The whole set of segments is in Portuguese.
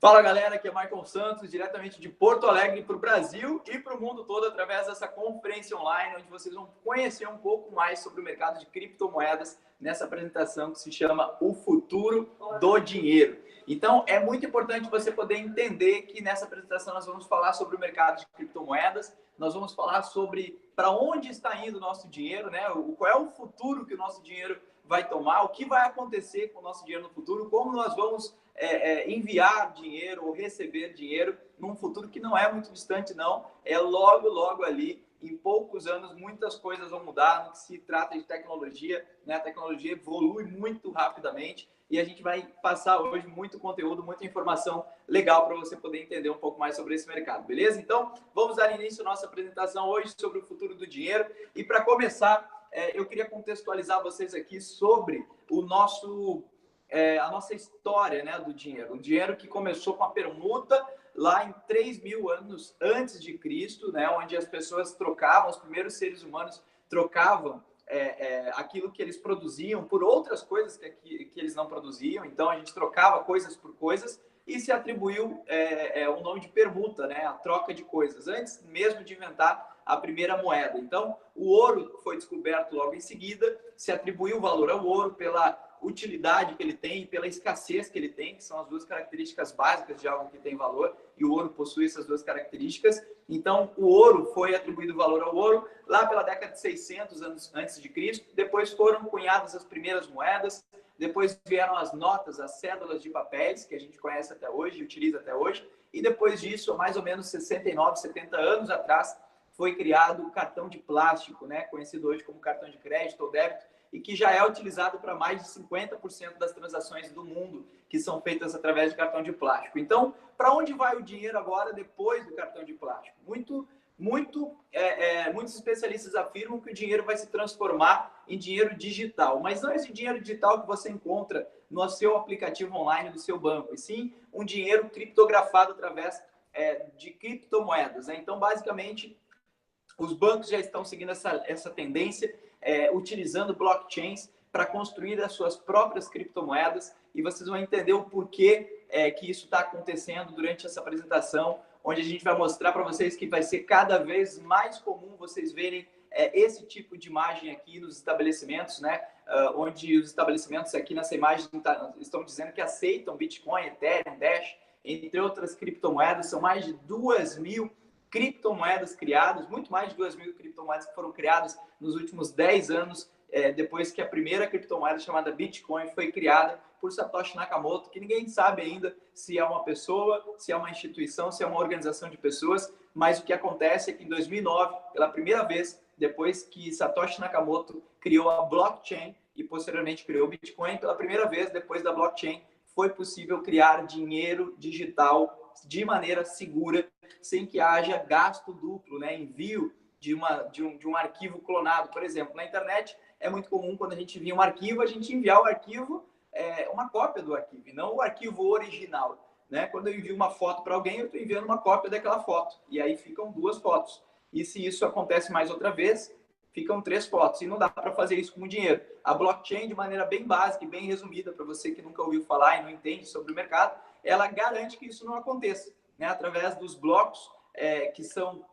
Fala galera, aqui é Michael Santos, diretamente de Porto Alegre para o Brasil e para o mundo todo através dessa conferência online, onde vocês vão conhecer um pouco mais sobre o mercado de criptomoedas nessa apresentação que se chama O Futuro do Dinheiro. Então, é muito importante você poder entender que nessa apresentação nós vamos falar sobre o mercado de criptomoedas, nós vamos falar sobre para onde está indo o nosso dinheiro, né? Qual é o futuro que o nosso dinheiro vai tomar, o que vai acontecer com o nosso dinheiro no futuro, como nós vamos enviar dinheiro ou receber dinheiro num futuro que não é muito distante, não. É logo ali, em poucos anos, muitas coisas vão mudar no que se trata de tecnologia, né? A tecnologia evolui muito rapidamente e a gente vai passar hoje muito conteúdo, muita informação legal para você poder entender um pouco mais sobre esse mercado, beleza? Então, vamos dar início à nossa apresentação hoje sobre o futuro do dinheiro. E para começar, eu queria contextualizar vocês aqui sobre o a nossa história, né, do dinheiro. O dinheiro que começou com a permuta lá em 3.000 anos antes de Cristo, né, onde as pessoas trocavam, os primeiros seres humanos trocavam aquilo que eles produziam por outras coisas que eles não produziam. Então, a gente trocava coisas por coisas e se atribuiu o nome de permuta, né, a troca de coisas, antes mesmo de inventar a primeira moeda. Então, o ouro foi descoberto logo em seguida, se atribuiu valor ao ouro pela utilidade que ele tem, pela escassez que ele tem, que são as duas características básicas de algo que tem valor, e o ouro possui essas duas características. Então, o ouro foi atribuído valor ao ouro lá pela década de 600 anos antes de Cristo. Depois foram cunhadas as primeiras moedas, depois vieram as notas, as cédulas de papéis, que a gente conhece até hoje e utiliza até hoje, e depois disso, mais ou menos 69, 70 anos atrás, foi criado o cartão de plástico, né, conhecido hoje como cartão de crédito ou débito, e que já é utilizado para mais de 50% das transações do mundo, que são feitas através de cartão de plástico. Então, para onde vai o dinheiro agora depois do cartão de plástico? Muitos especialistas afirmam que o dinheiro vai se transformar em dinheiro digital, mas não esse dinheiro digital que você encontra no seu aplicativo online do seu banco, e sim um dinheiro criptografado através de criptomoedas, né? Então, basicamente, os bancos já estão seguindo essa tendência, utilizando blockchains para construir as suas próprias criptomoedas, e vocês vão entender o porquê que isso está acontecendo durante essa apresentação, onde a gente vai mostrar para vocês que vai ser cada vez mais comum vocês verem esse tipo de imagem aqui nos estabelecimentos, né? Onde os estabelecimentos aqui nessa imagem estão dizendo que aceitam Bitcoin, Ethereum, Dash, entre outras criptomoedas. São mais de 2.000 criptomoedas criadas, muito mais de 2.000 criptomoedas que foram criadas nos últimos 10 anos, depois que a primeira criptomoeda chamada Bitcoin foi criada por Satoshi Nakamoto, que ninguém sabe ainda se é uma pessoa, se é uma instituição, se é uma organização de pessoas, mas o que acontece é que em 2009, pela primeira vez, depois que Satoshi Nakamoto criou a blockchain e posteriormente criou o Bitcoin, pela primeira vez, depois da blockchain, foi possível criar dinheiro digital de maneira segura, sem que haja gasto duplo, né? Envio de um arquivo clonado. Por exemplo, na internet é muito comum, quando a gente envia um arquivo, a gente enviar o arquivo, uma cópia do arquivo, e não o arquivo original, né? Quando eu envio uma foto para alguém, eu estou enviando uma cópia daquela foto, e aí ficam 2 fotos. E se isso acontece mais outra vez, ficam 3 fotos, e não dá para fazer isso com dinheiro. A blockchain, de maneira bem básica e bem resumida, para você que nunca ouviu falar e não entende sobre o mercado, ela garante que isso não aconteça, né? Através dos blocos que são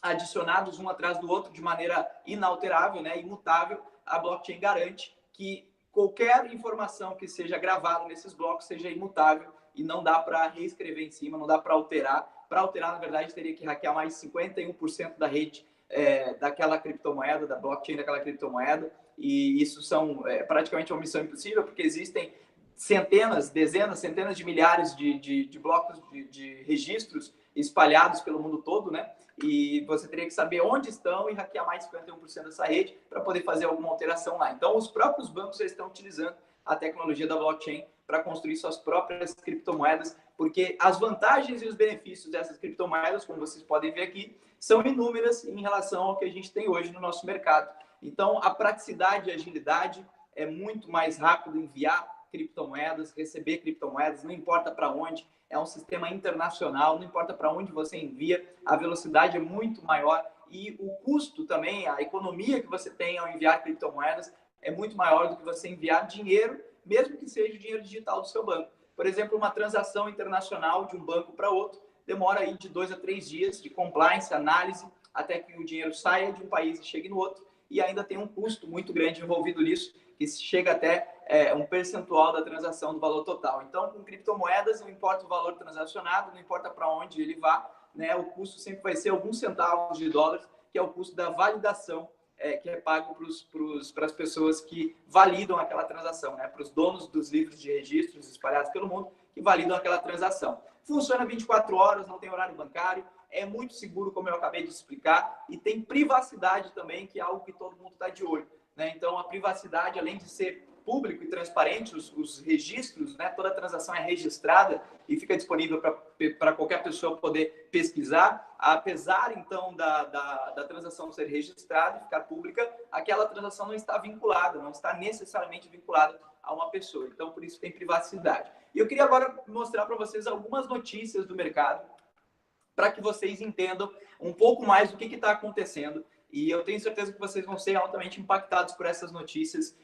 adicionados um atrás do outro de maneira inalterável, né? Imutável, a blockchain garante que qualquer informação que seja gravada nesses blocos seja imutável e não dá para reescrever em cima, não dá para alterar. Para alterar, na verdade, teria que hackear mais 51% da rede daquela criptomoeda, da blockchain daquela criptomoeda, e isso são praticamente uma missão impossível, porque existem centenas de milhares de blocos de registros espalhados pelo mundo todo, né? E você teria que saber onde estão e hackear mais 51% dessa rede para poder fazer alguma alteração lá. Então, os próprios bancos já estão utilizando a tecnologia da blockchain para construir suas próprias criptomoedas, porque as vantagens e os benefícios dessas criptomoedas, como vocês podem ver aqui, são inúmeras em relação ao que a gente tem hoje no nosso mercado. Então, a praticidade e agilidade é muito mais rápido enviar criptomoedas, receber criptomoedas, não importa para onde, é um sistema internacional, não importa para onde você envia, a velocidade é muito maior e o custo também, a economia que você tem ao enviar criptomoedas é muito maior do que você enviar dinheiro, mesmo que seja o dinheiro digital do seu banco. Por exemplo, uma transação internacional de um banco para outro demora aí de 2 a 3 dias de compliance, análise, até que o dinheiro saia de um país e chegue no outro, e ainda tem um custo muito grande envolvido nisso, que chega até um percentual da transação do valor total. Então, com criptomoedas, não importa o valor transacionado, não importa para onde ele vá, né, o custo sempre vai ser alguns centavos de dólares, que é o custo da validação que é pago para as pessoas que validam aquela transação, né? Para os donos dos livros de registros espalhados pelo mundo que validam aquela transação. Funciona 24 horas, não tem horário bancário, é muito seguro, como eu acabei de explicar, e tem privacidade também, que é algo que todo mundo está de olho, né? Então, a privacidade, além de ser público e transparente, os registros, né? Toda transação é registrada e fica disponível para qualquer pessoa poder pesquisar. Apesar, então, da transação ser registrada e ficar pública, aquela transação não está vinculada, não está necessariamente vinculada a uma pessoa. Então, por isso tem privacidade. E eu queria agora mostrar para vocês algumas notícias do mercado para que vocês entendam um pouco mais do que está acontecendo. E eu tenho certeza que vocês vão ser altamente impactados por essas notícias,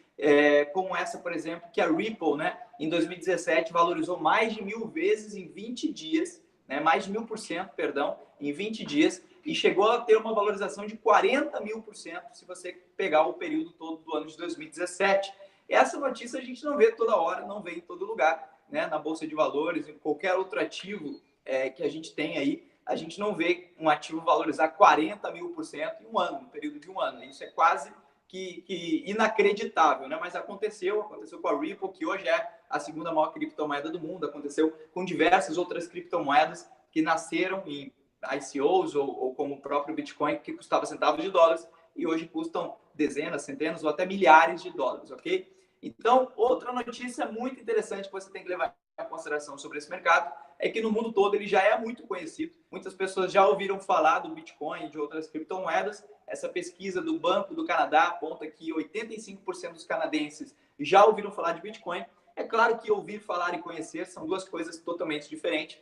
como essa, por exemplo, que a Ripple, né, em 2017, valorizou mais de 1000 vezes em 20 dias, né, mais de 1000%, perdão, em 20 dias, e chegou a ter uma valorização de 40.000% se você pegar o período todo do ano de 2017. Essa notícia a gente não vê toda hora, não vê em todo lugar, né, na Bolsa de Valores, em qualquer outro ativo que a gente tem aí, a gente não vê um ativo valorizar 40.000% em um ano, no período de um ano. Isso é quase que inacreditável, né? Mas aconteceu com a Ripple, que hoje é a segunda maior criptomoeda do mundo, aconteceu com diversas outras criptomoedas que nasceram em ICOs ou como o próprio Bitcoin, que custava centavos de dólares e hoje custam dezenas, centenas ou até milhares de dólares, ok? Então, outra notícia muito interessante que você tem que levar em consideração sobre esse mercado é que no mundo todo ele já é muito conhecido. Muitas pessoas já ouviram falar do Bitcoin e de outras criptomoedas. Essa pesquisa do Banco do Canadá aponta que 85% dos canadenses já ouviram falar de Bitcoin. É claro que ouvir falar e conhecer são duas coisas totalmente diferentes.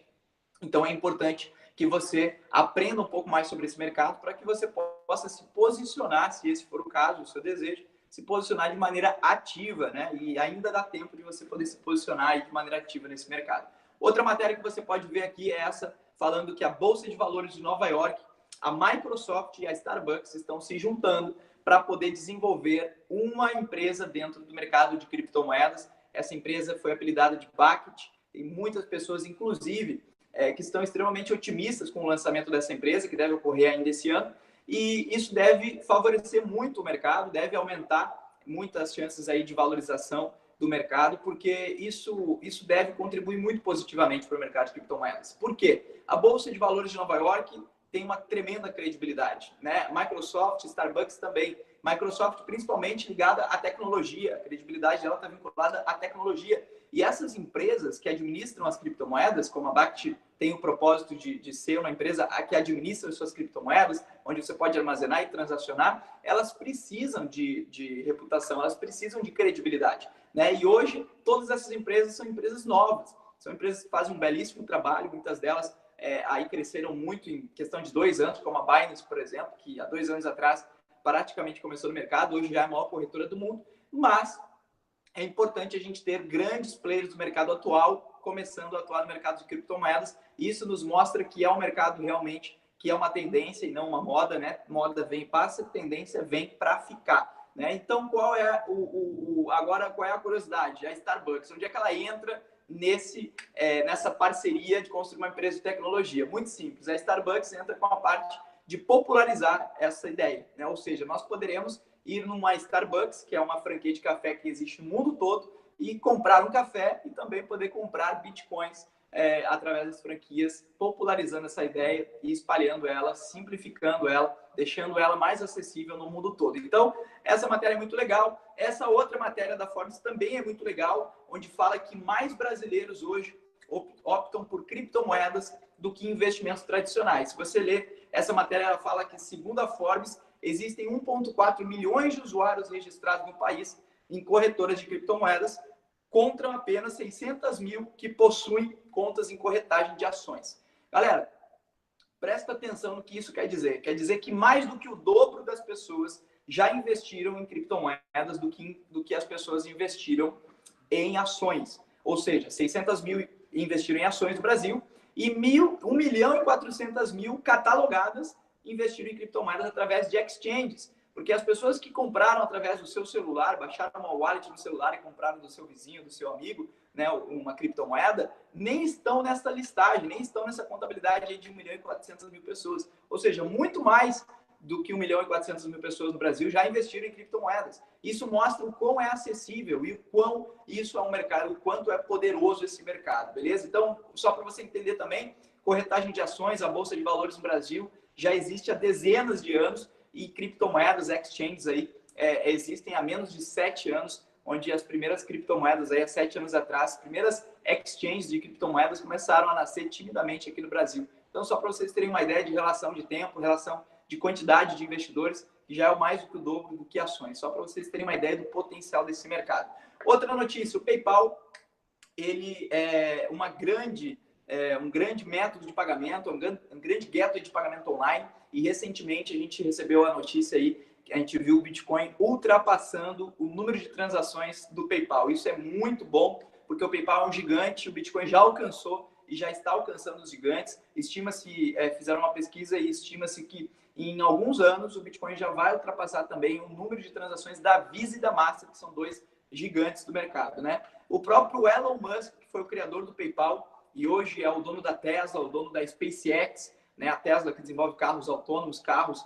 Então é importante que você aprenda um pouco mais sobre esse mercado para que você possa se posicionar, se esse for o caso, o seu desejo, se posicionar de maneira ativa, né? E ainda dá tempo de você poder se posicionar aí de maneira ativa nesse mercado. Outra matéria que você pode ver aqui é essa, falando que a Bolsa de Valores de Nova York, a Microsoft e a Starbucks estão se juntando para poder desenvolver uma empresa dentro do mercado de criptomoedas. Essa empresa foi apelidada de Bucket. Tem muitas pessoas, inclusive, que estão extremamente otimistas com o lançamento dessa empresa, que deve ocorrer ainda esse ano. E isso deve favorecer muito o mercado, deve aumentar muitas chances aí de valorização do mercado, porque isso deve contribuir muito positivamente para o mercado de criptomoedas. Por quê? A Bolsa de Valores de Nova York tem uma tremenda credibilidade, né? Microsoft, Starbucks também. Microsoft principalmente ligada à tecnologia, a credibilidade dela está vinculada à tecnologia. E essas empresas que administram as criptomoedas, como a Bakkt tem o propósito de ser uma empresa que administra as suas criptomoedas, onde você pode armazenar e transacionar, elas precisam de reputação, elas precisam de credibilidade, né? E hoje, todas essas empresas são empresas novas, são empresas que fazem um belíssimo trabalho, muitas delas aí cresceram muito em questão de 2 anos, como a Binance, por exemplo, que há 2 anos atrás praticamente começou no mercado, hoje já é a maior corretora do mundo, mas é importante a gente ter grandes players do mercado atual começando a atuar no mercado de criptomoedas. Isso nos mostra que é um mercado realmente que é uma tendência e não uma moda, né? Moda vem e passa, tendência vem para ficar, né? Então, qual é agora qual é a curiosidade? A Starbucks, onde é que ela entra nessa parceria de construir uma empresa de tecnologia? Muito simples. A Starbucks entra com a parte de popularizar essa ideia, né? Ou seja, nós poderemos ir numa Starbucks, que é uma franquia de café que existe no mundo todo, e comprar um café e também poder comprar bitcoins através das franquias, popularizando essa ideia e espalhando ela, simplificando ela, deixando ela mais acessível no mundo todo. Então, essa matéria é muito legal. Essa outra matéria da Forbes também é muito legal, onde fala que mais brasileiros hoje optam por criptomoedas do que investimentos tradicionais. Se você ler essa matéria, ela fala que, segundo a Forbes, existem 1,4 milhões de usuários registrados no país em corretoras de criptomoedas, contra apenas 600 mil que possuem contas em corretagem de ações. Galera, presta atenção no que isso quer dizer. Quer dizer que mais do que o dobro das pessoas já investiram em criptomoedas do que as pessoas investiram em ações. ou seja, 600 mil investiram em ações do Brasil e 1.400.000 catalogadas investiram em criptomoedas através de exchanges. Porque as pessoas que compraram através do seu celular, baixaram uma wallet no celular e compraram do seu vizinho, do seu amigo, né, uma criptomoeda, nem estão nessa listagem, nem estão nessa contabilidade de 1.400.000 pessoas. Ou seja, muito mais do que 1.400.000 pessoas no Brasil já investiram em criptomoedas. Isso mostra o quão é acessível e o quão isso é um mercado, o quanto é poderoso esse mercado, beleza? Então, só para você entender também, corretagem de ações, a Bolsa de Valores no Brasil já existe há dezenas de anos e criptomoedas, exchanges aí, existem há menos de 7 anos, onde as primeiras criptomoedas aí há 7 anos atrás, as primeiras exchanges de criptomoedas começaram a nascer timidamente aqui no Brasil. Então, só para vocês terem uma ideia de relação de tempo, relação de quantidade de investidores, que já é mais do que o dobro do que ações, só para vocês terem uma ideia do potencial desse mercado. Outra notícia, o PayPal, ele é um grande método de pagamento, um grande gateway de pagamento online, e recentemente a gente recebeu a notícia aí, que a gente viu o Bitcoin ultrapassando o número de transações do PayPal. Isso é muito bom, porque o PayPal é um gigante, o Bitcoin já alcançou e já está alcançando os gigantes. Estima-se, fizeram uma pesquisa e estima-se que em alguns anos o Bitcoin já vai ultrapassar também o número de transações da Visa e da Master, que são dois gigantes do mercado, né? O próprio Elon Musk, que foi o criador do PayPal e hoje é o dono da Tesla, o dono da SpaceX, né? A Tesla, que desenvolve carros autônomos, carros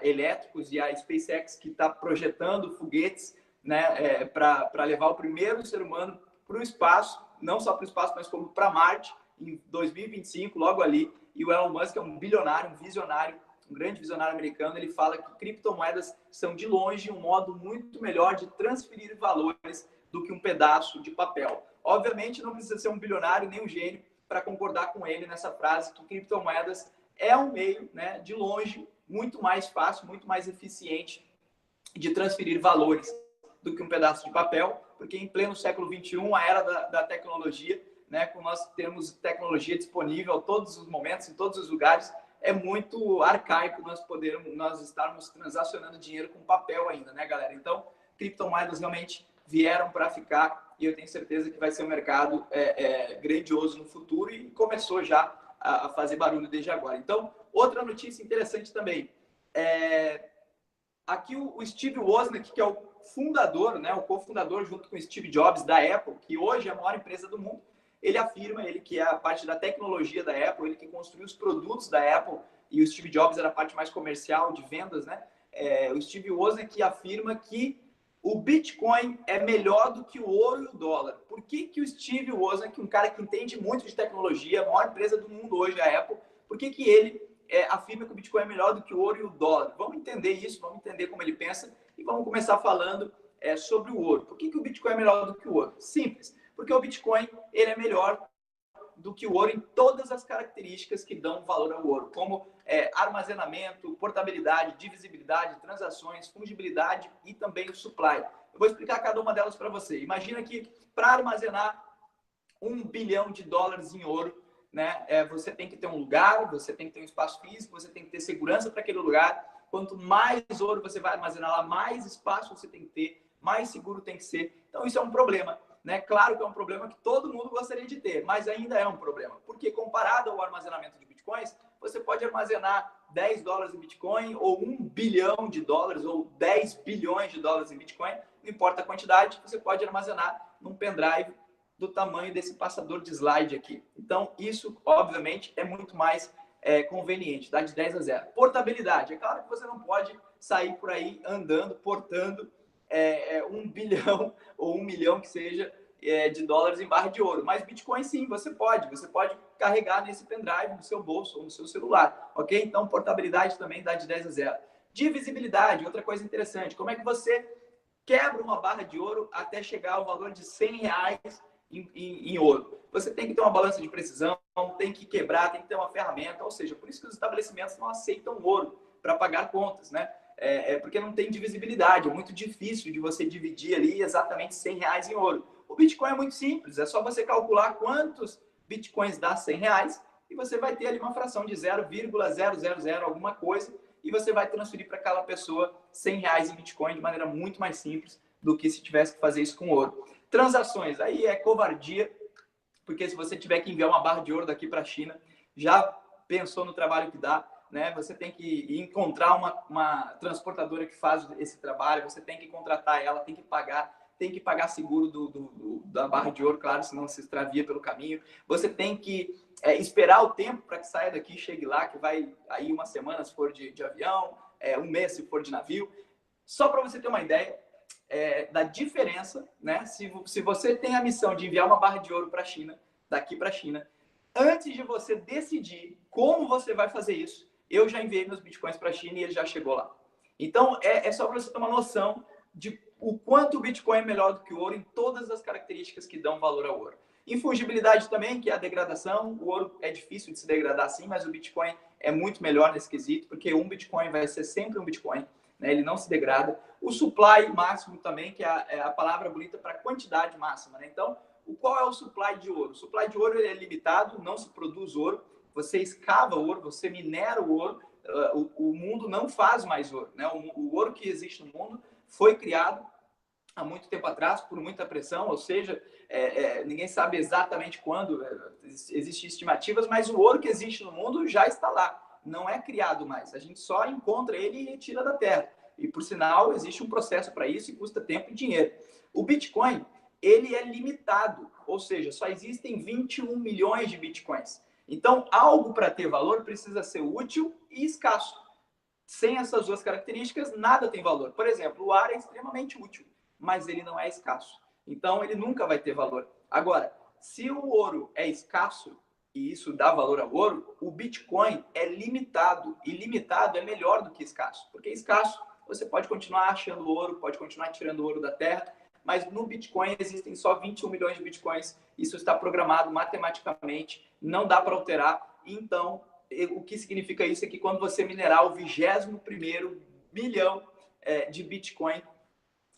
elétricos, e a SpaceX, que está projetando foguetes, né, para levar o primeiro ser humano para o espaço, não só para o espaço, mas como para Marte, em 2025, logo ali. E o Elon Musk é um bilionário, um visionário, um grande visionário americano. Ele fala que criptomoedas são, de longe, um modo muito melhor de transferir valores do que um pedaço de papel. Obviamente, não precisa ser um bilionário nem um gênio para concordar com ele nessa frase, que criptomoedas é um meio, né, de longe, muito mais fácil, muito mais eficiente de transferir valores do que um pedaço de papel, porque em pleno século XXI, a era da tecnologia, né, com nós temos tecnologia disponível a todos os momentos, em todos os lugares, é muito arcaico nós estarmos transacionando dinheiro com papel ainda, né, galera? Então, criptomoedas realmente vieram para ficar, e eu tenho certeza que vai ser um mercado grandioso no futuro, e começou já a fazer barulho desde agora. Então, outra notícia interessante também, aqui o Steve Wozniak, que é o fundador, né, o cofundador junto com o Steve Jobs da Apple, que hoje é a maior empresa do mundo, ele afirma, ele que é a parte da tecnologia da Apple, ele que construiu os produtos da Apple, e o Steve Jobs era a parte mais comercial, de vendas, né? O Steve Wozniak afirma que o Bitcoin é melhor do que o ouro e o dólar. Por que o Steve Wozniak, um cara que entende muito de tecnologia, a maior empresa do mundo hoje, a Apple, por que ele afirma que o Bitcoin é melhor do que o ouro e o dólar? Vamos entender isso, vamos entender como ele pensa e vamos começar falando sobre o ouro. Por que o Bitcoin é melhor do que o ouro? Simples, porque o Bitcoin ele é melhor do que o ouro em todas as características que dão valor ao ouro, como armazenamento, portabilidade, divisibilidade, transações, fungibilidade e também o supply. Eu vou explicar cada uma delas para você. Imagina que para armazenar $1 bilhão em ouro, né, você tem que ter um lugar, você tem que ter um espaço físico, você tem que ter segurança para aquele lugar. Quanto mais ouro você vai armazenar lá, mais espaço você tem que ter, mais seguro tem que ser. Então, isso é um problema. Né? Claro que é um problema que todo mundo gostaria de ter, mas ainda é um problema. Porque comparado ao armazenamento de bitcoins, você pode armazenar $10 em Bitcoin, ou $1 bilhão, ou 10 bilhões de dólares em Bitcoin, não importa a quantidade, você pode armazenar num pendrive do tamanho desse passador de slide aqui. Então, isso, obviamente, é muito mais conveniente, dá de 10 a 0. Portabilidade. É claro que você não pode sair por aí andando, portando 1 bilhão ou 1 milhão que seja de dólares em barra de ouro. Mas Bitcoin sim, você pode carregar nesse pendrive no seu bolso ou no seu celular, ok? Então, portabilidade também dá de 10 a 0. Divisibilidade, outra coisa interessante. Como é que você quebra uma barra de ouro até chegar ao valor de R$100 em ouro? Você tem que ter uma balança de precisão, tem que quebrar, tem que ter uma ferramenta, ou seja, por isso que os estabelecimentos não aceitam ouro para pagar contas, né? Porque não tem divisibilidade, é muito difícil de você dividir ali exatamente R$100 em ouro. O Bitcoin é muito simples, é só você calcular quantos Bitcoins dá R$100 e você vai ter ali uma fração de 0,000 alguma coisa, e você vai transferir para aquela pessoa R$100 em Bitcoin de maneira muito mais simples do que se tivesse que fazer isso com ouro. Transações, aí é covardia, porque se você tiver que enviar uma barra de ouro daqui para a China, já pensou no trabalho que dá, né? Você tem que encontrar uma transportadora que faz esse trabalho, você tem que contratar ela, tem que pagar seguro da barra de ouro, claro, senão se extravia pelo caminho. Você tem que esperar o tempo para que saia daqui e chegue lá, que vai aí uma semana se for de avião, um mês se for de navio. Só para você ter uma ideia da diferença, né? Se você tem a missão de enviar uma barra de ouro para a China, daqui para a China, antes de você decidir como você vai fazer isso, eu já enviei meus bitcoins para a China e ele já chegou lá. Então, é só para você ter uma noção de o quanto o Bitcoin é melhor do que o ouro em todas as características que dão valor ao ouro. Infungibilidade também, que é a degradação. O ouro é difícil de se degradar sim, mas o Bitcoin é muito melhor nesse quesito, porque um Bitcoin vai ser sempre um Bitcoin, né? Ele não se degrada. O supply máximo também, que é a palavra bonita para quantidade máxima, né? Então, qual é o supply de ouro? O supply de ouro ele é limitado, não se produz ouro. Você escava ouro, você minera o ouro. O mundo não faz mais ouro, né? O ouro que existe no mundo foi criado há muito tempo atrás por muita pressão, ou seja, ninguém sabe exatamente quando, existem estimativas, mas o ouro que existe no mundo já está lá, não é criado mais. A gente só encontra ele e retira da terra. E, por sinal, existe um processo para isso e custa tempo e dinheiro. O Bitcoin, ele é limitado, ou seja, só existem 21 milhões de Bitcoins. Então, algo para ter valor precisa ser útil e escasso. Sem essas duas características, nada tem valor. Por exemplo, o ar é extremamente útil, mas ele não é escasso. Então, ele nunca vai ter valor. Agora, se o ouro é escasso, e isso dá valor ao ouro, o Bitcoin é limitado. E limitado é melhor do que escasso. Porque escasso, você pode continuar achando ouro, pode continuar tirando ouro da terra, mas no Bitcoin existem só 21 milhões de Bitcoins. Isso está programado matematicamente, não dá para alterar. Então, o que significa isso é que quando você minerar o 21º milhão de Bitcoin,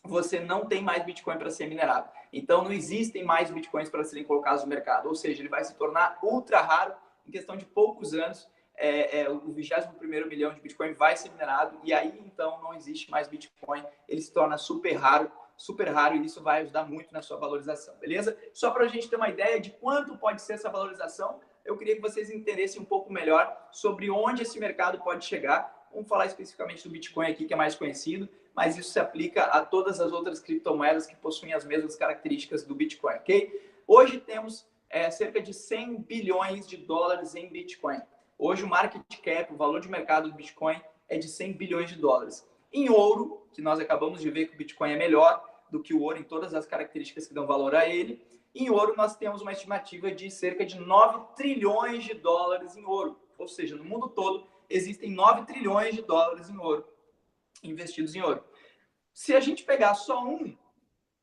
você não tem mais Bitcoin para ser minerado. Então, não existem mais Bitcoins para serem colocados no mercado. Ou seja, ele vai se tornar ultra raro em questão de poucos anos. O 21º milhão de Bitcoin vai ser minerado e aí, então, não existe mais Bitcoin. Ele se torna super raro e isso vai ajudar muito na sua valorização, beleza? Só para a gente ter uma ideia de quanto pode ser essa valorização, eu queria que vocês entendessem um pouco melhor sobre onde esse mercado pode chegar. Vamos falar especificamente do Bitcoin aqui, que é mais conhecido, mas isso se aplica a todas as outras criptomoedas que possuem as mesmas características do Bitcoin, ok? Hoje temos cerca de 100 bilhões de dólares em Bitcoin. Hoje o market cap, o valor de mercado do Bitcoin é de 100 bilhões de dólares. Em ouro, que nós acabamos de ver que o Bitcoin é melhor do que o ouro em todas as características que dão valor a ele, em ouro nós temos uma estimativa de cerca de 9 trilhões de dólares em ouro. Ou seja, no mundo todo existem 9 trilhões de dólares em ouro, investidos em ouro. Se a gente pegar só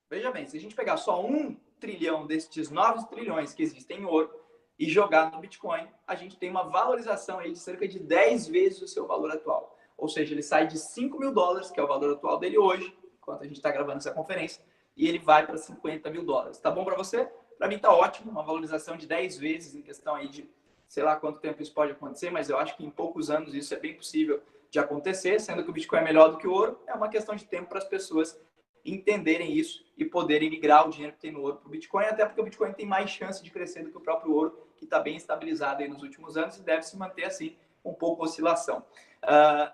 veja bem, se a gente pegar só 1 trilhão destes 9 trilhões que existem em ouro e jogar no Bitcoin, a gente tem uma valorização aí de cerca de 10 vezes o seu valor atual. Ou seja, ele sai de 5 mil dólares, que é o valor atual dele hoje, enquanto a gente está gravando essa conferência, e ele vai para 50 mil dólares. Tá bom para você? Para mim tá ótimo, uma valorização de 10 vezes em questão aí de, sei lá quanto tempo isso pode acontecer, mas eu acho que em poucos anos isso é bem possível de acontecer, sendo que o Bitcoin é melhor do que o ouro, é uma questão de tempo para as pessoas entenderem isso e poderem migrar o dinheiro que tem no ouro para o Bitcoin, até porque o Bitcoin tem mais chance de crescer do que o próprio ouro, que está bem estabilizado aí nos últimos anos e deve se manter assim, um pouco oscilação.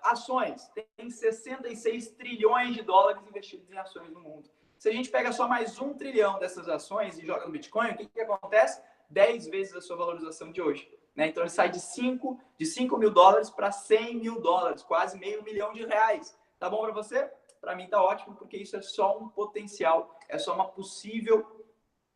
Ações, tem 66 trilhões de dólares investidos em ações no mundo. Se a gente pega só mais 1 trilhão dessas ações e joga no Bitcoin, o que acontece? 10 vezes a sua valorização de hoje. Né? Então, ele sai de 5 mil dólares para 100 mil dólares, quase meio milhão de reais. Tá bom para você? Para mim tá ótimo, porque isso é só um potencial, é só uma possível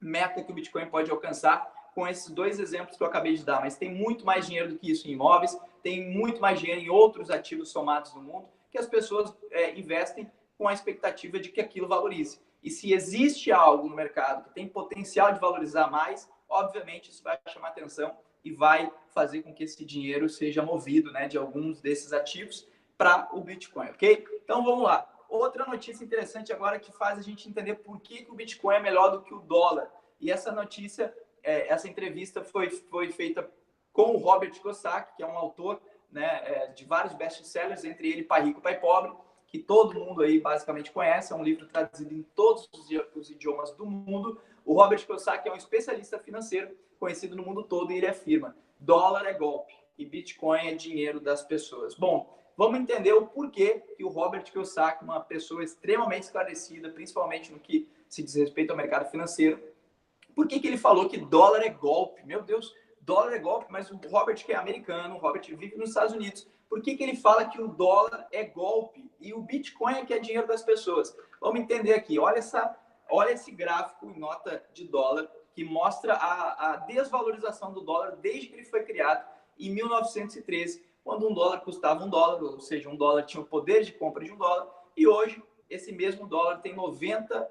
meta que o Bitcoin pode alcançar com esses dois exemplos que eu acabei de dar. Mas tem muito mais dinheiro do que isso em imóveis, tem muito mais dinheiro em outros ativos somados no mundo, que as pessoas investem com a expectativa de que aquilo valorize. E se existe algo no mercado que tem potencial de valorizar mais, obviamente isso vai chamar atenção e vai fazer com que esse dinheiro seja movido, né, de alguns desses ativos para o Bitcoin, ok? Então vamos lá. Outra notícia interessante agora que faz a gente entender por que o Bitcoin é melhor do que o dólar. E essa notícia, essa entrevista foi feita com o Robert Kiyosaki, que é um autor, né, de vários best-sellers, entre ele Pai Rico, Pai Pobre, que todo mundo aí basicamente conhece, é um livro traduzido em todos os idiomas do mundo. O Robert Kiyosaki é um especialista financeiro conhecido no mundo todo e ele afirma: dólar é golpe e Bitcoin é dinheiro das pessoas. Bom, vamos entender o porquê que o Robert Kiyosaki, uma pessoa extremamente esclarecida, principalmente no que se diz respeito ao mercado financeiro, por que ele falou que dólar é golpe? Meu Deus, dólar é golpe, mas o Robert, que é americano, o Robert vive nos Estados Unidos, por que ele fala que o dólar é golpe e o Bitcoin é que é dinheiro das pessoas? Vamos entender aqui. Olha esse gráfico em nota de dólar que mostra a desvalorização do dólar desde que ele foi criado em 1913, quando um dólar custava $1, ou seja, um dólar tinha o poder de compra de $1, e hoje esse mesmo dólar tem 90%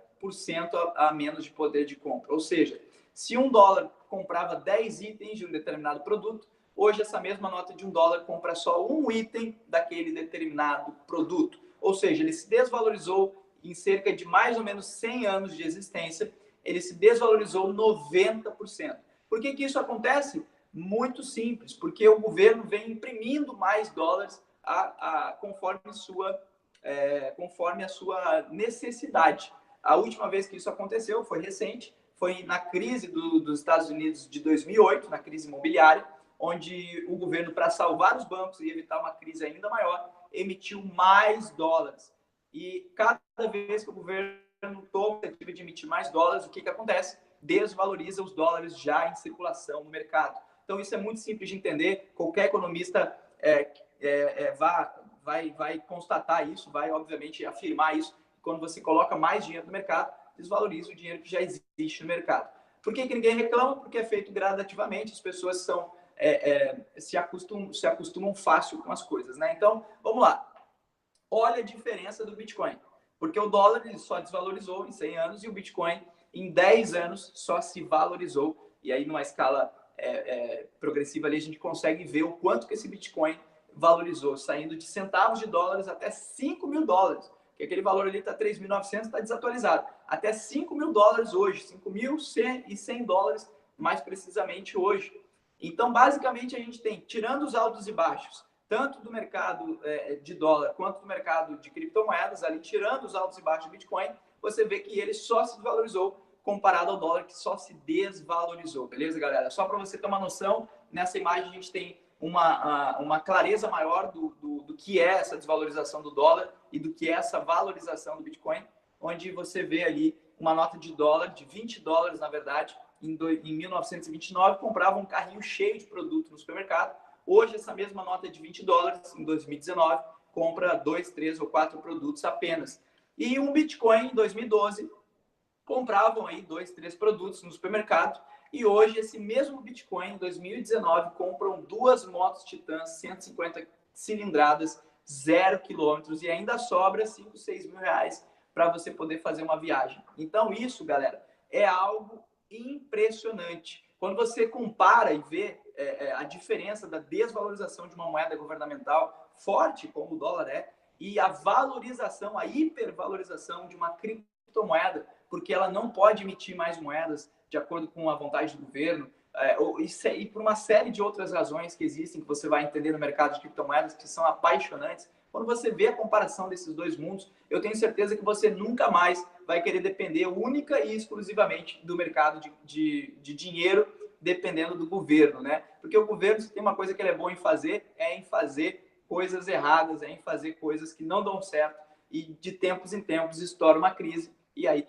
a menos de poder de compra. Ou seja, se um dólar comprava 10 itens de um determinado produto, hoje essa mesma nota de $1 compra só um item daquele determinado produto. Ou seja, ele se desvalorizou em cerca de mais ou menos 100 anos de existência, ele se desvalorizou 90%. Por que isso acontece? Muito simples, porque o governo vem imprimindo mais dólares conforme a sua necessidade. A última vez que isso aconteceu foi recente, foi na crise dos Estados Unidos de 2008, na crise imobiliária, onde o governo, para salvar os bancos e evitar uma crise ainda maior, emitiu mais dólares. E cada vez que o governo toma a iniciativa de emitir mais dólares, o que acontece? Desvaloriza os dólares já em circulação no mercado. Então, isso é muito simples de entender. Qualquer economista vai constatar isso, vai, obviamente, afirmar isso. Quando você coloca mais dinheiro no mercado, desvaloriza o dinheiro que já existe no mercado. Por que ninguém reclama? Porque é feito gradativamente, as pessoas se acostumam fácil com as coisas, né? Então, vamos lá. Olha a diferença do Bitcoin. Porque o dólar ele só desvalorizou em 100 anos e o Bitcoin em 10 anos só se valorizou. E aí, numa escala progressiva ali, a gente consegue ver o quanto que esse Bitcoin valorizou, saindo de centavos de dólares até $5.000. Que aquele valor ali está 3.900, está desatualizado. Até $5.000 hoje, $5.100 mais precisamente hoje. Então, basicamente, a gente tem, tirando os altos e baixos, tanto do mercado de dólar quanto do mercado de criptomoedas, ali tirando os altos e baixos do Bitcoin, você vê que ele só se desvalorizou comparado ao dólar, que só se desvalorizou. Beleza, galera? Só para você ter uma noção, nessa imagem a gente tem uma clareza maior do que é essa desvalorização do dólar e do que é essa valorização do Bitcoin, onde você vê ali uma nota de dólar, de $20, na verdade, em 1929, comprava um carrinho cheio de produto no supermercado. Hoje, essa mesma nota de $20, em 2019, compra 2, 3 ou 4 produtos apenas. E um Bitcoin, em 2012, compravam aí 2, 3 produtos no supermercado. E hoje, esse mesmo Bitcoin, em 2019, compram 2 motos Titãs 150 cilindradas, 0 quilômetros, e ainda sobra 5, 6 mil reais para você poder fazer uma viagem. Então, isso, galera, é algo impressionante. Quando você compara e vê a diferença da desvalorização de uma moeda governamental forte, como o dólar é, e a valorização, a hipervalorização de uma criptomoeda, porque ela não pode emitir mais moedas de acordo com a vontade do governo, e por uma série de outras razões que existem, que você vai entender no mercado de criptomoedas, que são apaixonantes. Quando você vê a comparação desses dois mundos, eu tenho certeza que você nunca mais vai querer depender única e exclusivamente do mercado de dinheiro, dependendo do governo, né? Porque o governo, se tem uma coisa que ele é bom em fazer, é em fazer coisas erradas, é em fazer coisas que não dão certo, e de tempos em tempos estoura uma crise, e aí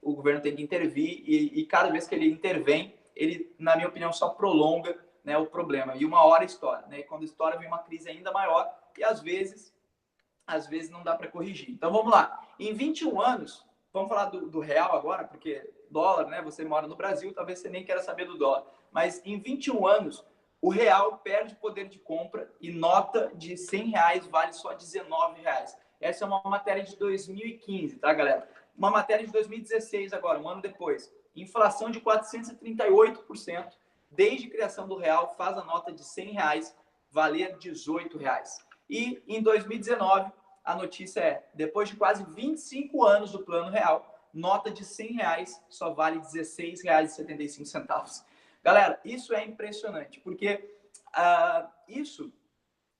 o governo tem que intervir, e cada vez que ele intervém, ele, na minha opinião, só prolonga, né, o problema. E uma hora estoura, né? E quando estoura, vem uma crise ainda maior, e às vezes não dá para corrigir. Então vamos lá. Em 21 anos, vamos falar do real agora, porque dólar, né? Você mora no Brasil, talvez você nem queira saber do dólar. Mas em 21 anos, o real perde poder de compra e nota de R$100 vale só R$19. Essa é uma matéria de 2015, tá, galera? Uma matéria de 2016 agora, um ano depois. Inflação de 438%. Desde a criação do real, faz a nota de R$100 valer R$18. E em 2019, a notícia é, depois de quase 25 anos do Plano Real, nota de R$100 só vale R$16,75. Galera, isso é impressionante, porque isso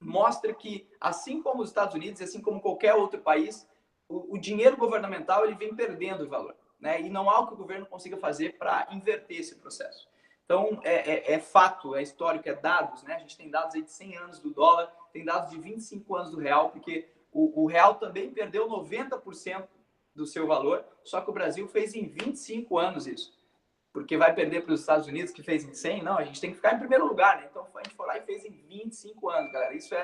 mostra que, assim como os Estados Unidos, assim como qualquer outro país, o dinheiro governamental ele vem perdendo valor, né? E não há o que o governo consiga fazer para inverter esse processo. Então, é fato, é histórico, é dados, né? A gente tem dados aí de 100 anos do dólar, tem dados de 25 anos do real, porque o real também perdeu 90% do seu valor, só que o Brasil fez em 25 anos isso. Porque vai perder para os Estados Unidos, que fez em 100? Não, a gente tem que ficar em primeiro lugar, né? Então, a gente foi lá e fez em 25 anos, galera. Isso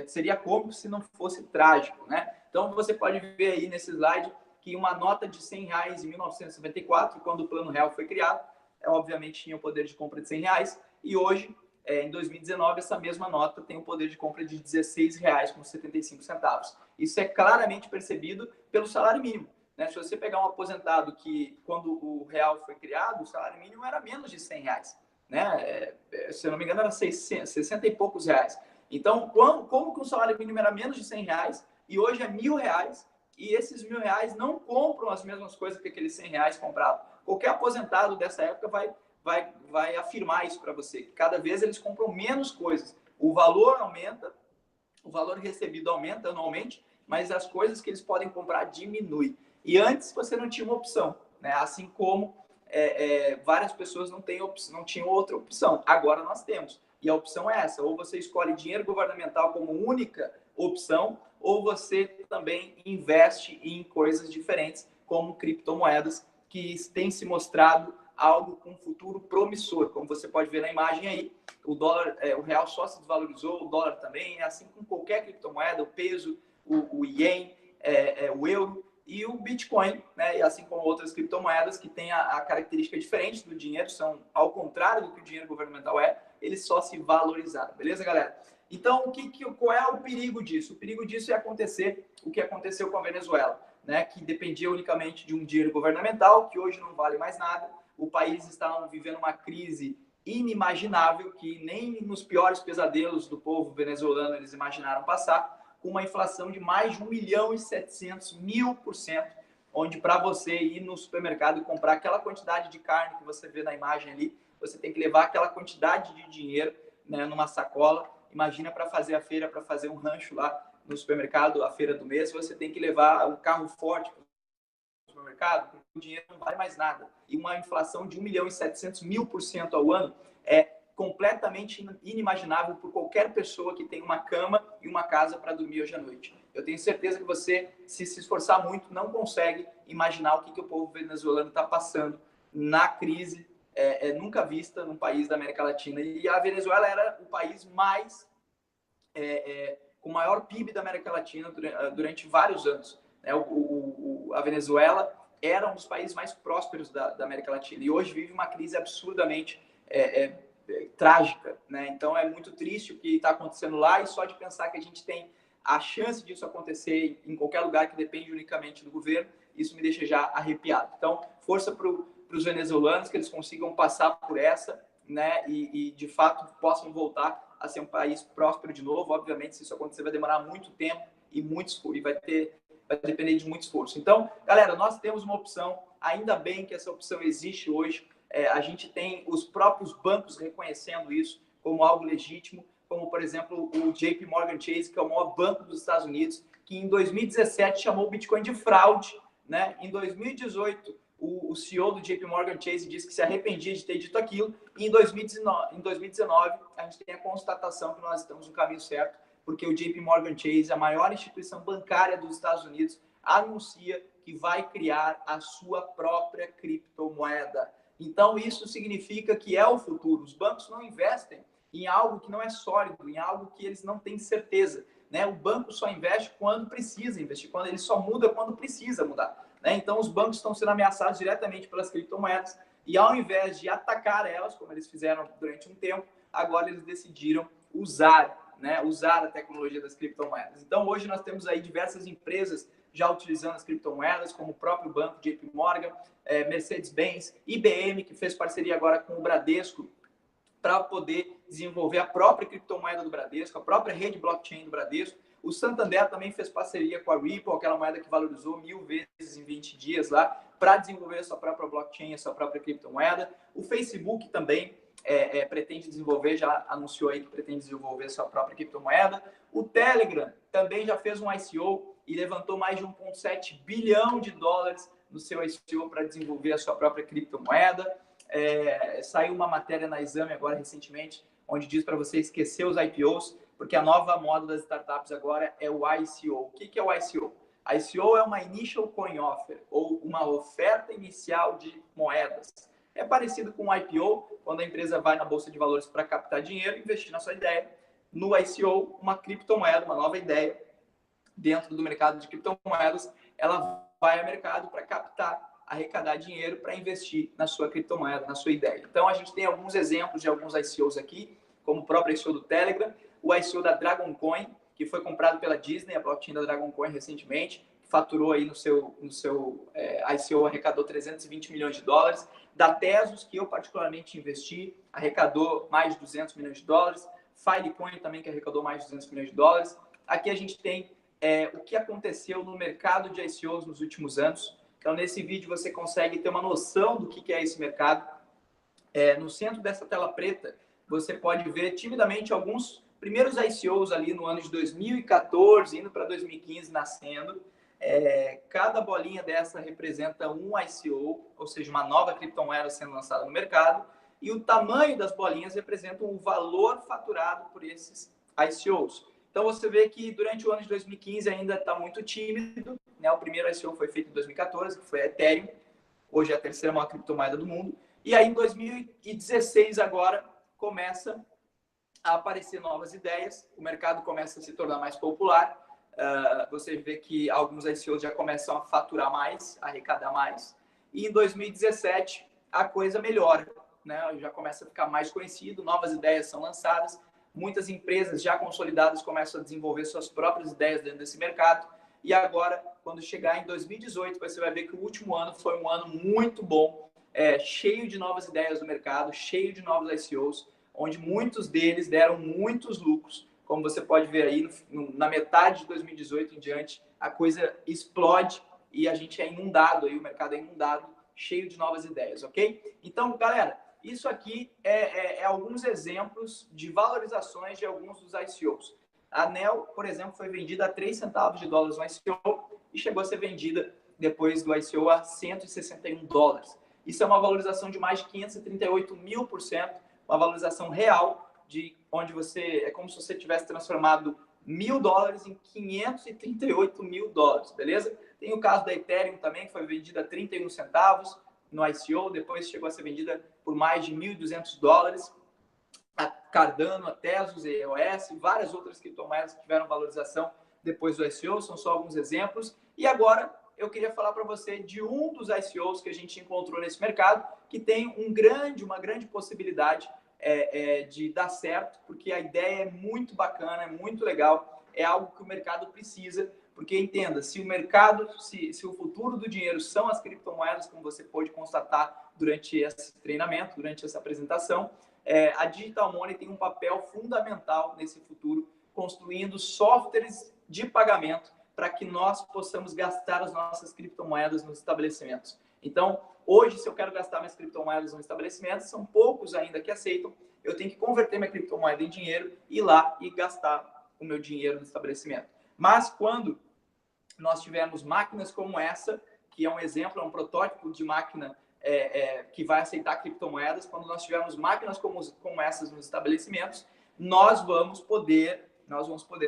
seria cômico se não fosse trágico, né? Então, você pode ver aí nesse slide que uma nota de R$100 em 1994, quando o Plano Real foi criado, obviamente tinha o poder de compra de R$100, e hoje, em 2019, essa mesma nota tem o poder de compra de R$16,75. Isso é claramente percebido pelo salário mínimo. Né? Se você pegar um aposentado que, quando o real foi criado, o salário mínimo era menos de R$100. Né? Se eu não me engano, era 60 e poucos reais. Então, como que o salário mínimo era menos de R$100 e hoje é R$1.000, e esses R$1.000 não compram as mesmas coisas que aqueles R$100 compravam? Qualquer aposentado dessa época vai afirmar isso para você, que cada vez eles compram menos coisas. O valor aumenta, o valor recebido aumenta anualmente, mas as coisas que eles podem comprar diminuem. E antes você não tinha uma opção, né? Assim como várias pessoas não tinham outra opção. Agora nós temos. E a opção é essa: ou você escolhe dinheiro governamental como única opção, ou você também investe em coisas diferentes, como criptomoedas, que têm se mostrado algo com um futuro promissor. Como você pode ver na imagem aí, o dólar, o real só se desvalorizou, o dólar também, é assim com qualquer criptomoeda, o peso, o ien, o euro e o Bitcoin, né? E assim como outras criptomoedas que têm a característica diferente do dinheiro, são ao contrário do que o dinheiro governamental eles só se valorizaram, beleza, galera? Então, qual é o perigo disso? O perigo disso é acontecer o que aconteceu com a Venezuela, né? Que dependia unicamente de um dinheiro governamental, que hoje não vale mais nada. O país está vivendo uma crise inimaginável, que nem nos piores pesadelos do povo venezuelano eles imaginaram passar, com uma inflação de mais de 1.700.000%, onde para você ir no supermercado e comprar aquela quantidade de carne que você vê na imagem ali, você tem que levar aquela quantidade de dinheiro, né, numa sacola. Imagina para fazer a feira, para fazer um rancho lá no supermercado, a feira do mês, você tem que levar um carro forte para o supermercado, porque o dinheiro não vale mais nada. E uma inflação de 1.700.000% ao ano é completamente inimaginável por qualquer pessoa que tem uma cama e uma casa para dormir hoje à noite. Eu tenho certeza que você, se esforçar muito, não consegue imaginar o que o povo venezuelano está passando na crise nunca vista num país da América Latina. E a Venezuela era o país com maior PIB da América Latina durante vários anos. Né? A Venezuela era um dos países mais prósperos da América Latina e hoje vive uma crise absurdamente trágica, né? Então é muito triste o que está acontecendo lá, e só de pensar que a gente tem a chance disso acontecer em qualquer lugar que depende unicamente do governo, isso me deixa já arrepiado. Então, força para os venezuelanos, que eles consigam passar por essa, né? E de fato possam voltar a ser um país próspero de novo. Obviamente, se isso acontecer, vai demorar muito tempo e vai depender de muito esforço. Então, galera, nós temos uma opção, ainda bem que essa opção existe hoje. A gente tem os próprios bancos reconhecendo isso como algo legítimo, como, por exemplo, o JP Morgan Chase, que é o maior banco dos Estados Unidos, que em 2017 chamou o Bitcoin de fraude, né? Em 2018, o CEO do JP Morgan Chase disse que se arrependia de ter dito aquilo, e em 2019 a gente tem a constatação que nós estamos no caminho certo, porque o JP Morgan Chase, a maior instituição bancária dos Estados Unidos, anuncia que vai criar a sua própria criptomoeda. Então, isso significa que é o futuro. Os bancos não investem em algo que não é sólido, em algo que eles não têm certeza. Né? O banco só investe quando precisa investir, quando ele só muda quando precisa mudar. Né? Então, os bancos estão sendo ameaçados diretamente pelas criptomoedas e, ao invés de atacar elas, como eles fizeram durante um tempo, agora eles decidiram usar a tecnologia das criptomoedas. Então, hoje nós temos aí diversas empresas já utilizando as criptomoedas, como o próprio banco JP Morgan, Mercedes-Benz, IBM, que fez parceria agora com o Bradesco para poder desenvolver a própria criptomoeda do Bradesco, a própria rede blockchain do Bradesco. O Santander também fez parceria com a Ripple, aquela moeda que valorizou 1000 vezes em 20 dias lá, para desenvolver a sua própria blockchain, a sua própria criptomoeda. O Facebook também pretende desenvolver, já anunciou aí que pretende desenvolver sua própria criptomoeda. O Telegram também já fez um ICO e levantou mais de 1,7 bilhão de dólares no seu ICO para desenvolver a sua própria criptomoeda. Saiu uma matéria na Exame agora recentemente, onde diz para você esquecer os IPOs, porque a nova moda das startups agora é o ICO. O que é o ICO? ICO é uma Initial Coin Offer, ou uma oferta inicial de moedas. É parecido com o IPO, quando a empresa vai na Bolsa de Valores para captar dinheiro, investir na sua ideia. No ICO, uma criptomoeda, uma nova ideia, dentro do mercado de criptomoedas, ela vai ao mercado para captar, arrecadar dinheiro para investir na sua criptomoeda, na sua ideia. Então, a gente tem alguns exemplos de alguns ICOs aqui, como o próprio ICO do Telegram, o ICO da Dragon Coin, que foi comprado pela Disney, a blockchain da Dragon Coin recentemente, que faturou aí no seu ICO, arrecadou 320 milhões de dólares. Da Tezos, que eu particularmente investi, arrecadou mais de 200 milhões de dólares. Filecoin também, que arrecadou mais de 200 milhões de dólares. Aqui a gente tem o que aconteceu no mercado de ICOs nos últimos anos. Então, nesse vídeo, você consegue ter uma noção do que é esse mercado. No centro dessa tela preta, você pode ver timidamente alguns primeiros ICOs ali no ano de 2014, indo para 2015, nascendo. Cada bolinha dessa representa um ICO, ou seja, uma nova criptomoeda sendo lançada no mercado. E o tamanho das bolinhas representa o valor faturado por esses ICOs. Então, você vê que durante o ano de 2015 ainda está muito tímido, né? O primeiro ICO foi feito em 2014, que foi a Ethereum. Hoje é a terceira maior criptomoeda do mundo. E aí, em 2016, agora, começa a aparecer novas ideias. O mercado começa a se tornar mais popular. Você vê que alguns ICOs já começam a faturar mais, a arrecadar mais. E em 2017, a coisa melhora, né? Já começa a ficar mais conhecido, novas ideias são lançadas. Muitas empresas já consolidadas começam a desenvolver suas próprias ideias dentro desse mercado. E agora, quando chegar em 2018, você vai ver que o último ano foi um ano muito bom, cheio de novas ideias do mercado, cheio de novos ICOs, onde muitos deles deram muitos lucros. Como você pode ver aí, na metade de 2018 em diante, a coisa explode e a gente é inundado, aí, o mercado é inundado, cheio de novas ideias, ok? Então, galera, isso aqui é alguns exemplos de valorizações de alguns dos ICOs. A Neo, por exemplo, foi vendida a 3 centavos de dólares no ICO e chegou a ser vendida depois do ICO a 161 dólares. Isso é uma valorização de mais de 538.000%, uma valorização real, de onde é como se você tivesse transformado $1.000 em 538 mil dólares, beleza? Tem o caso da Ethereum também, que foi vendida a 31 centavos no ICO, depois chegou a ser vendida por mais de 1.200 dólares. A Cardano, a Tezos, a EOS, várias outras criptomoedas que tiveram valorização depois do ICO, são só alguns exemplos. E agora eu queria falar para você de um dos ICOs que a gente encontrou nesse mercado, que tem uma grande possibilidade de dar certo, porque a ideia é muito bacana, é muito legal, é algo que o mercado precisa, porque entenda, se o mercado, se o futuro do dinheiro são as criptomoedas, como você pôde constatar durante esse treinamento, durante essa apresentação, a Digital Money tem um papel fundamental nesse futuro, construindo softwares de pagamento para que nós possamos gastar as nossas criptomoedas nos estabelecimentos. Então, hoje, se eu quero gastar minhas criptomoedas no estabelecimento, são poucos ainda que aceitam, eu tenho que converter minha criptomoeda em dinheiro, ir lá e gastar o meu dinheiro no estabelecimento. Mas quando nós tivermos máquinas como essa, que é um exemplo, é um protótipo de máquina que vai aceitar criptomoedas, quando nós tivermos máquinas como essas nos estabelecimentos, nós vamos poder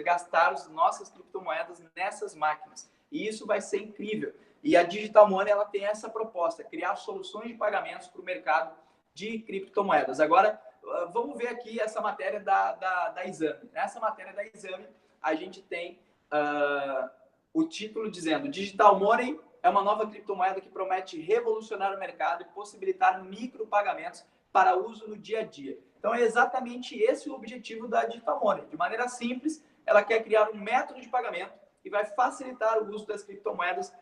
gastar as nossas criptomoedas nessas máquinas. E isso vai ser incrível. E a Digital Money ela tem essa proposta, criar soluções de pagamentos para o mercado de criptomoedas. Agora, vamos ver aqui essa matéria da Exame. Nessa matéria da Exame, a gente tem o título dizendo: Digital Money é uma nova criptomoeda que promete revolucionar o mercado e possibilitar micropagamentos para uso no dia a dia. Então, é exatamente esse o objetivo da Digital Money. De maneira simples, ela quer criar um método de pagamento que vai facilitar o uso das criptomoedas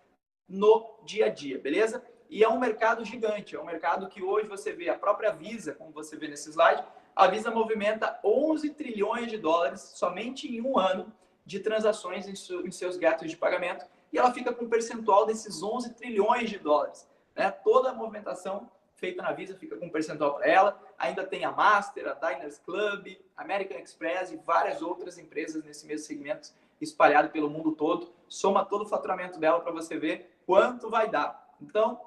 no dia a dia, beleza? E é um mercado gigante, é um mercado que hoje você vê a própria Visa, como você vê nesse slide, a Visa movimenta 11 trilhões de dólares somente em um ano de transações em seus gatos de pagamento, e ela fica com um percentual desses 11 trilhões de dólares, né? Toda a movimentação feita na Visa, fica com um percentual para ela. Ainda tem a Master, a Diners Club, American Express e várias outras empresas nesse mesmo segmento, espalhado pelo mundo todo. Soma todo o faturamento dela para você ver quanto vai dar. Então,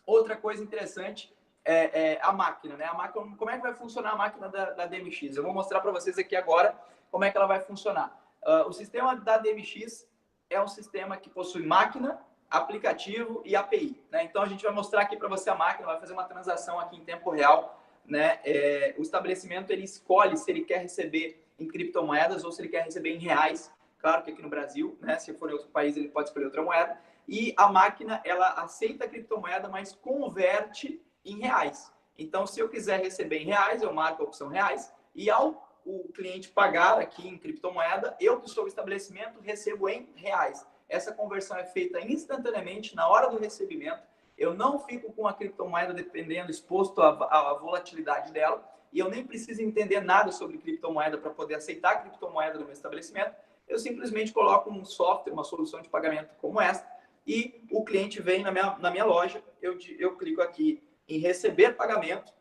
outra coisa interessante é a máquina, né? A máquina, como é que vai funcionar a máquina da DMX? Eu vou mostrar para vocês aqui agora como é que ela vai funcionar. O sistema da DMX é um sistema que possui máquina, aplicativo e API, né? Então a gente vai mostrar aqui para você a máquina, vai fazer uma transação aqui em tempo real, né? O estabelecimento ele escolhe se ele quer receber em criptomoedas ou se ele quer receber em reais. Claro que aqui no Brasil, né? Se for em outro país ele pode escolher outra moeda. E a máquina ela aceita a criptomoeda, mas converte em reais. Então, se eu quiser receber em reais, eu marco a opção reais e ao o cliente pagar aqui em criptomoeda, eu que sou o estabelecimento recebo em reais. Essa conversão é feita instantaneamente na hora do recebimento. Eu não fico com a criptomoeda dependendo, exposto à volatilidade dela, e eu nem preciso entender nada sobre criptomoeda para poder aceitar a criptomoeda no meu estabelecimento. Eu simplesmente coloco um software, uma solução de pagamento como esta, e o cliente vem na minha loja, eu clico aqui em receber pagamento.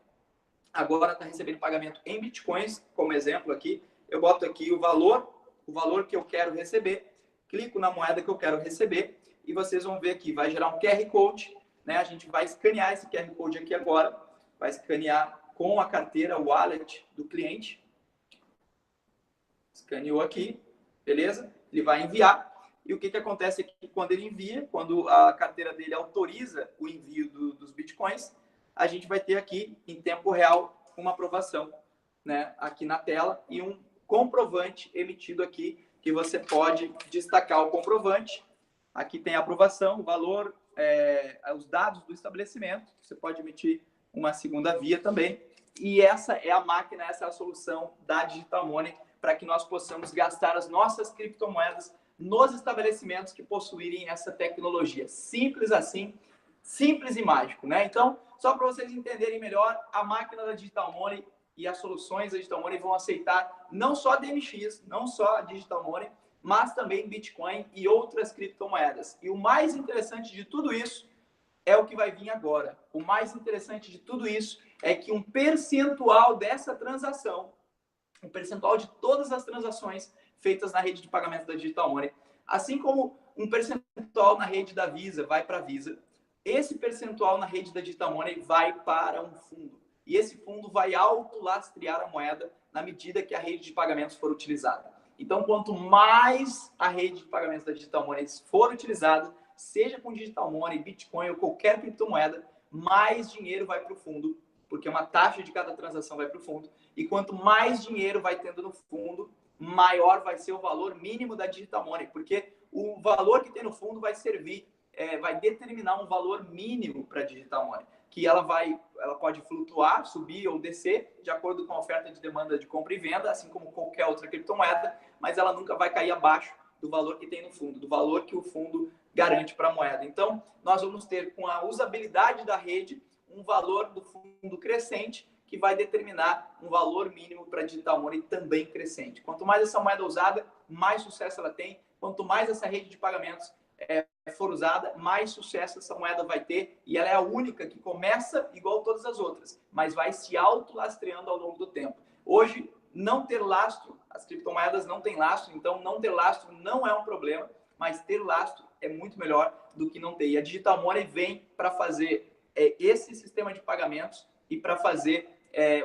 Agora está recebendo pagamento em bitcoins, como exemplo aqui. Eu boto aqui o valor que eu quero receber, clico na moeda que eu quero receber e vocês vão ver aqui, vai gerar um QR Code, né? A gente vai escanear esse QR Code aqui agora, vai escanear com a carteira wallet do cliente. Escaneou aqui, beleza? Ele vai enviar. E o que acontece aqui quando ele envia, quando a carteira dele autoriza o envio dos bitcoins, a gente vai ter aqui, em tempo real, uma aprovação, né, aqui na tela e um comprovante emitido aqui, que você pode destacar o comprovante. Aqui tem a aprovação, o valor, os dados do estabelecimento. Você pode emitir uma segunda via também. E essa é a máquina, essa é a solução da Digital Money para que nós possamos gastar as nossas criptomoedas nos estabelecimentos que possuírem essa tecnologia. Simples assim, simples e mágico, né? Então, só para vocês entenderem melhor, a máquina da Digital Money e as soluções da Digital Money vão aceitar não só a DMX, não só a Digital Money, mas também Bitcoin e outras criptomoedas. E o mais interessante de tudo isso é o que vai vir agora. O mais interessante de tudo isso é que um percentual dessa transação, um percentual de todas as transações feitas na rede de pagamento da Digital Money, assim como um percentual na rede da Visa vai para a Visa, esse percentual na rede da Digital Money vai para um fundo. E esse fundo vai autolastrear a moeda na medida que a rede de pagamentos for utilizada. Então, quanto mais a rede de pagamentos da Digital Money for utilizada, seja com Digital Money, Bitcoin ou qualquer criptomoeda, mais dinheiro vai para o fundo, porque uma taxa de cada transação vai para o fundo. E quanto mais dinheiro vai tendo no fundo, maior vai ser o valor mínimo da Digital Money, porque o valor que tem no fundo vai servir, vai determinar um valor mínimo para a Digital Money, que ela pode flutuar, subir ou descer, de acordo com a oferta de demanda de compra e venda, assim como qualquer outra criptomoeda, mas ela nunca vai cair abaixo do valor que tem no fundo, do valor que o fundo garante para a moeda. Então, nós vamos ter, com a usabilidade da rede, um valor do fundo crescente, que vai determinar um valor mínimo para a Digital Money também crescente. Quanto mais essa moeda usada, mais sucesso ela tem. Quanto mais essa rede de pagamentos for usada, mais sucesso essa moeda vai ter. E ela é a única que começa igual todas as outras, mas vai se autolastreando ao longo do tempo. Hoje, não ter lastro, as criptomoedas não têm lastro, então não ter lastro não é um problema, mas ter lastro é muito melhor do que não ter. E a Digital Money vem para fazer esse sistema de pagamentos e para fazer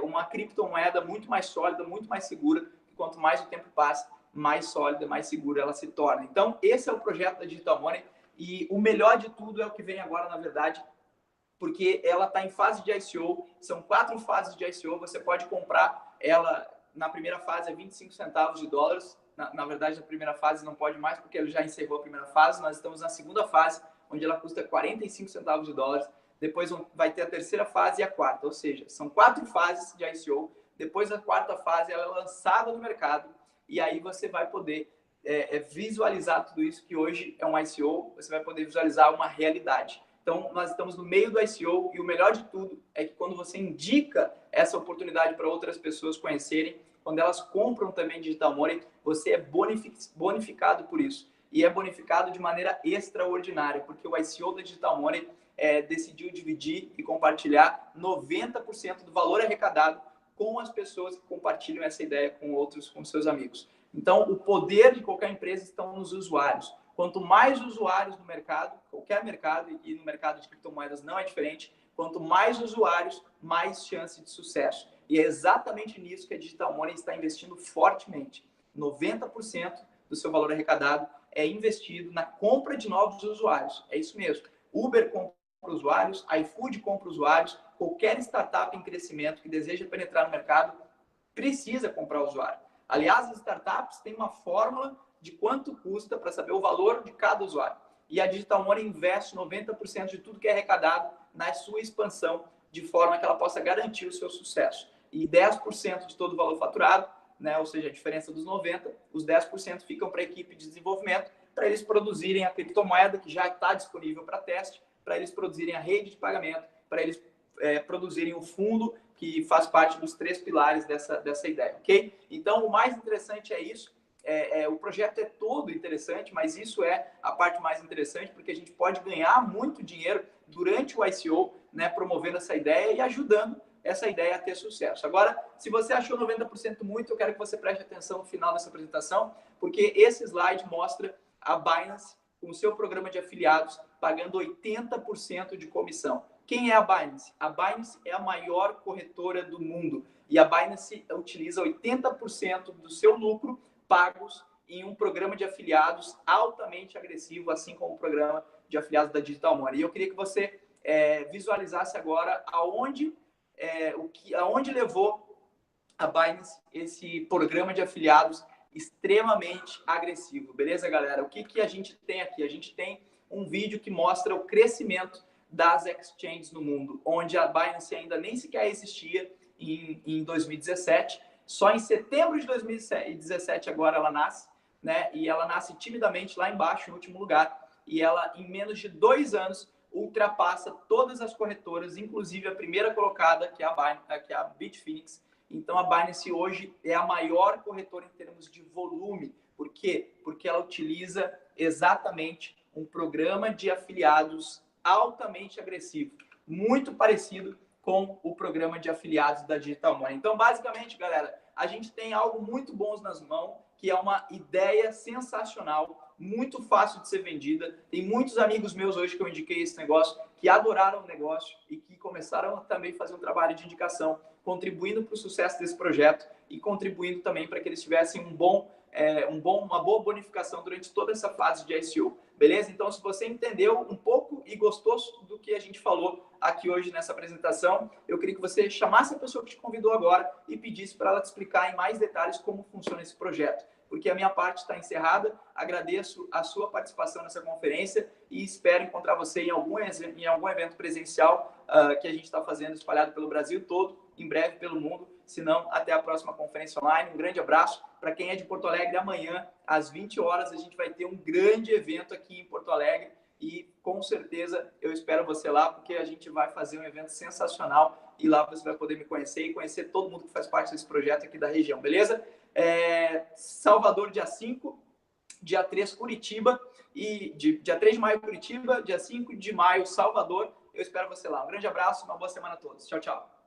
uma criptomoeda muito mais sólida, muito mais segura, que quanto mais o tempo passa, mais sólida, mais segura ela se torna. Então, esse é o projeto da Digital Money e o melhor de tudo é o que vem agora, na verdade, porque ela está em fase de ICO, são 4 fases de ICO, você pode comprar ela, na primeira fase é 25 centavos de dólares, na verdade, na primeira fase não pode mais, porque ele já encerrou a primeira fase, nós estamos na segunda fase, onde ela custa 45 centavos de dólares, depois vai ter a terceira fase e a quarta, ou seja, são 4 fases de ICO, depois da quarta fase ela é lançada no mercado, e aí você vai poder visualizar tudo isso, que hoje é um ICO, você vai poder visualizar uma realidade. Então, nós estamos no meio do ICO e o melhor de tudo é que quando você indica essa oportunidade para outras pessoas conhecerem, quando elas compram também Digital Money, você é bonificado por isso. E é bonificado de maneira extraordinária, porque o ICO da Digital Money decidiu dividir e compartilhar 90% do valor arrecadado com as pessoas que compartilham essa ideia com seus amigos. Então, o poder de qualquer empresa está nos usuários. Quanto mais usuários no mercado, qualquer mercado, e no mercado de criptomoedas não é diferente, quanto mais usuários, mais chance de sucesso. E é exatamente nisso que a Digital Money está investindo fortemente. 90% do seu valor arrecadado é investido na compra de novos usuários. É isso mesmo. Uber compra usuários, iFood compra usuários, qualquer startup em crescimento que deseja penetrar no mercado precisa comprar usuário. Aliás, as startups têm uma fórmula de quanto custa para saber o valor de cada usuário. E a Digital Money investe 90% de tudo que é arrecadado na sua expansão, de forma que ela possa garantir o seu sucesso. E 10% de todo o valor faturado, né, ou seja, a diferença dos 90%, os 10% ficam para a equipe de desenvolvimento, para eles produzirem a criptomoeda que já está disponível para teste, para eles produzirem a rede de pagamento, para eles produzirem o fundo que faz parte dos 3 pilares dessa ideia, ok? Então, o mais interessante é isso. O projeto é todo interessante, mas isso é a parte mais interessante, porque a gente pode ganhar muito dinheiro durante o ICO, né, promovendo essa ideia e ajudando essa ideia a ter sucesso. Agora, se você achou 90% muito, eu quero que você preste atenção no final dessa apresentação, porque esse slide mostra a Binance com o seu programa de afiliados pagando 80% de comissão. Quem é a Binance? A Binance é a maior corretora do mundo e a Binance utiliza 80% do seu lucro pagos em um programa de afiliados altamente agressivo, assim como o programa de afiliados da Digital Money. E eu queria que você visualizasse agora aonde levou a Binance esse programa de afiliados extremamente agressivo. Beleza, galera? O que a gente tem aqui? A gente tem um vídeo que mostra o crescimento das exchanges no mundo, onde a Binance ainda nem sequer existia em 2017. Só em setembro de 2017 agora ela nasce, né? E ela nasce timidamente lá embaixo, no último lugar. E ela, em menos de 2 anos, ultrapassa todas as corretoras, inclusive a primeira colocada, que é a Bitfinex. Então, a Binance hoje é a maior corretora em termos de volume. Por quê? Porque ela utiliza exatamente um programa de afiliados altamente agressivo, muito parecido com o programa de afiliados da Digital Money. Então, basicamente, galera, a gente tem algo muito bom nas mãos, que é uma ideia sensacional, muito fácil de ser vendida. Tem muitos amigos meus hoje que eu indiquei esse negócio, que adoraram o negócio e que começaram a também fazer um trabalho de indicação, contribuindo para o sucesso desse projeto e contribuindo também para que eles tivessem uma boa bonificação durante toda essa fase de ICO. Beleza? Então, se você entendeu um pouco e gostou do que a gente falou aqui hoje nessa apresentação, eu queria que você chamasse a pessoa que te convidou agora e pedisse para ela te explicar em mais detalhes como funciona esse projeto. Porque a minha parte está encerrada. Agradeço a sua participação nessa conferência e espero encontrar você em algum evento presencial que a gente está fazendo espalhado pelo Brasil todo, em breve pelo mundo. Se não, até a próxima conferência online. Um grande abraço. Para quem é de Porto Alegre, amanhã, às 20 horas, a gente vai ter um grande evento aqui em Porto Alegre e, com certeza, eu espero você lá, porque a gente vai fazer um evento sensacional e lá você vai poder me conhecer e conhecer todo mundo que faz parte desse projeto aqui da região, beleza? Salvador, dia 5, dia 3, Curitiba, e dia 3 de maio, Curitiba, dia 5 de maio, Salvador. Eu espero você lá. Um grande abraço, uma boa semana a todos. Tchau, tchau.